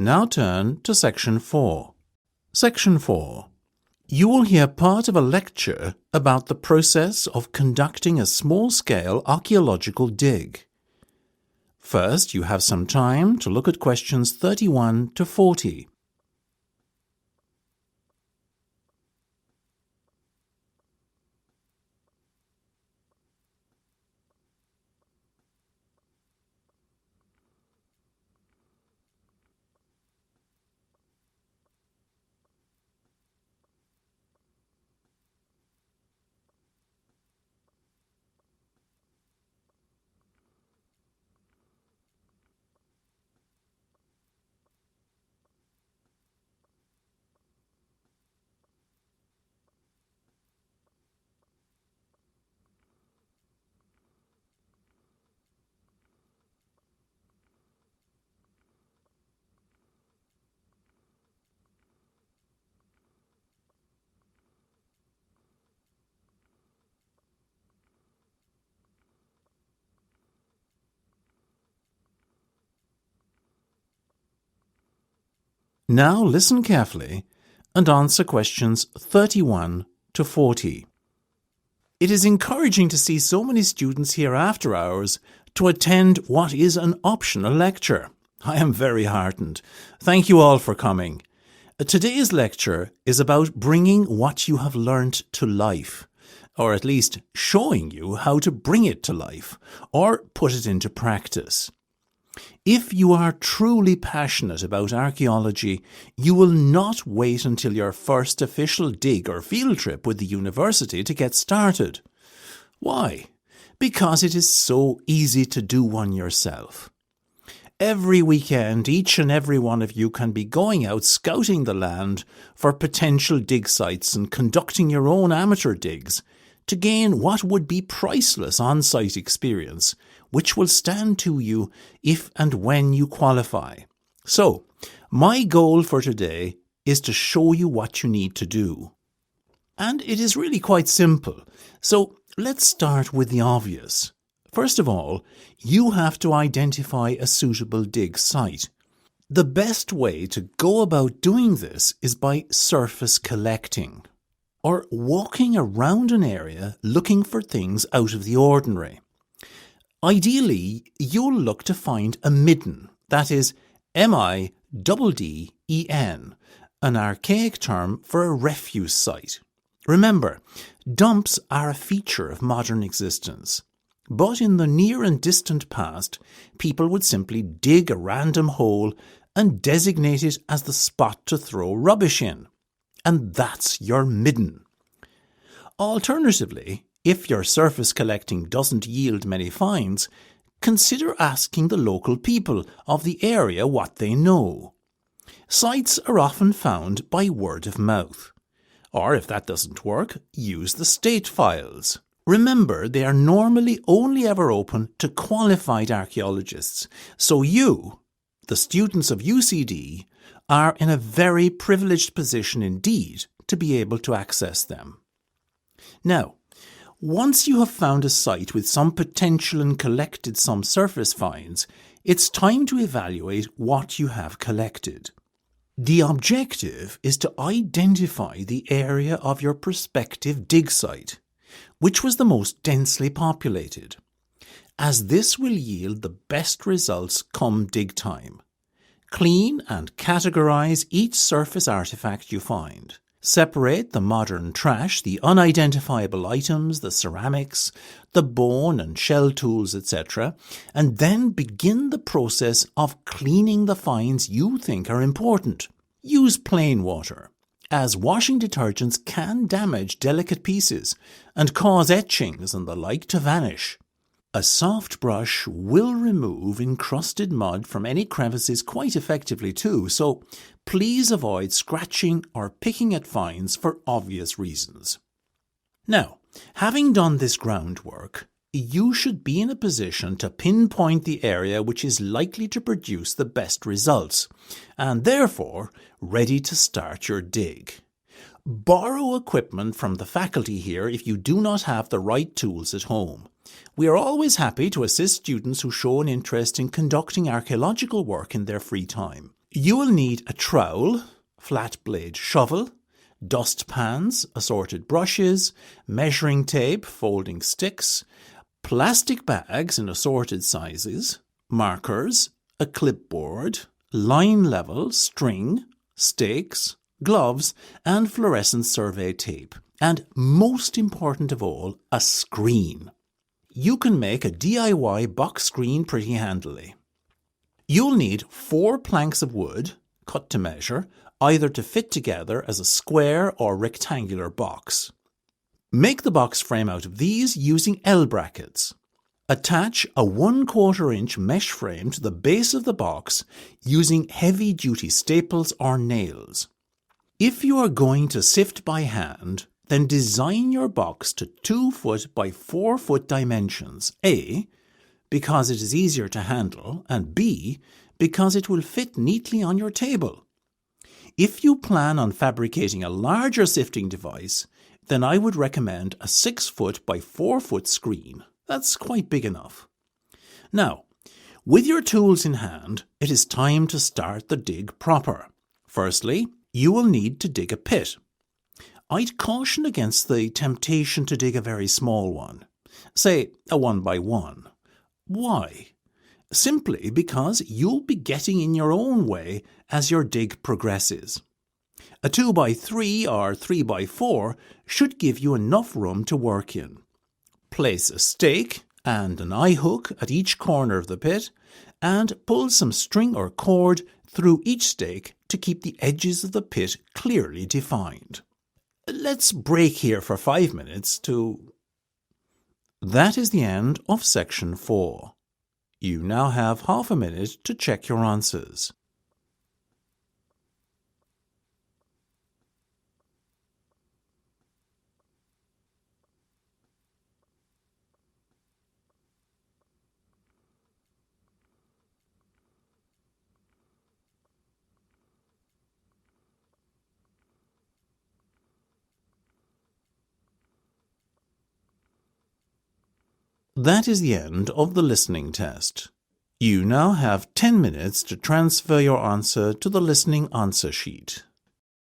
Now turn to Section 4. Section 4. You will hear part of a lecture about the process of conducting a small-scale archaeological dig. First, you have some time to look at questions 31 to 40. Now listen carefully and answer questions 31 to 40. It is encouraging to see so many students here after hours to attend what is an optional lecture. I am very heartened. Thank you all for coming. Today's lecture is about bringing what you have learnt to life, or at least showing you how to bring it to life, or put it into practice. If you are truly passionate about archaeology, you will not wait until your first official dig or field trip with the university to get started. Why? Because it is so easy to do one yourself. Every weekend, each and every one of you can be going out scouting the land for potential dig sites and conducting your own amateur digs to gain what would be priceless on-site experience, which will stand to you if and when you qualify. So, my goal for today is to show you what you need to do. And it is really quite simple. So, let's start with the obvious. First of all, you have to identify a suitable dig site. The best way to go about doing this is by surface collecting, or walking around an area looking for things out of the ordinary. Ideally, you'll look to find a midden, that is MIDDEN, an archaic term for a refuse site. Remember, dumps are a feature of modern existence. But in the near and distant past, people would simply dig a random hole and designate it as the spot to throw rubbish in. And that's your midden. Alternatively, if your surface collecting doesn't yield many finds, consider asking the local people of the area what they know. Sites are often found by word of mouth. Or if that doesn't work, use the state files. Remember, they are normally only ever open to qualified archaeologists, so you, the students of UCD, are in a very privileged position indeed to be able to access them. Now, once you have found a site with some potential and collected some surface finds, it's time to evaluate what you have collected. The objective is to identify the area of your prospective dig site, which was the most densely populated, as this will yield the best results come dig time. Clean and categorize each surface artifact you find. Separate the modern trash, the unidentifiable items, the ceramics, the bone and shell tools, etc., and then begin the process of cleaning the finds you think are important. Use plain water, as washing detergents can damage delicate pieces and cause etchings and the like to vanish. A soft brush will remove encrusted mud from any crevices quite effectively too, so please avoid scratching or picking at finds for obvious reasons. Now, having done this groundwork, you should be in a position to pinpoint the area which is likely to produce the best results, and therefore ready to start your dig. Borrow equipment from the faculty here if you do not have the right tools at home. We are always happy to assist students who show an interest in conducting archaeological work in their free time. You will need a trowel, flat blade shovel, dustpans, assorted brushes, measuring tape, folding sticks, plastic bags in assorted sizes, markers, a clipboard, line level, string, stakes, gloves, and fluorescent survey tape. And most important of all, a screen. You can make a DIY box screen pretty handily. You'll need 4 planks of wood, cut to measure, either to fit together as a square or rectangular box. Make the box frame out of these using L brackets. Attach a 1/4 inch mesh frame to the base of the box using heavy-duty staples or nails. If you are going to sift by hand, then design your box to 2 foot by 4 foot dimensions, A, because it is easier to handle, and B, because it will fit neatly on your table. If you plan on fabricating a larger sifting device, then I would recommend a 6 foot by 4 foot screen. That's quite big enough. Now, with your tools in hand, it is time to start the dig proper. Firstly, you will need to dig a pit. I'd caution against the temptation to dig a very small one, say a 1 by 1. Why? Simply because you'll be getting in your own way as your dig progresses. A 2 by 3 or 3 by 4 should give you enough room to work in. Place a stake and an eye hook at each corner of the pit and pull some string or cord through each stake to keep the edges of the pit clearly defined. Let's break here for 5 minutes to... That is the end of section 4. You now have half a minute to check your answers. That is the end of the listening test. You now have 10 minutes to transfer your answer to the listening answer sheet.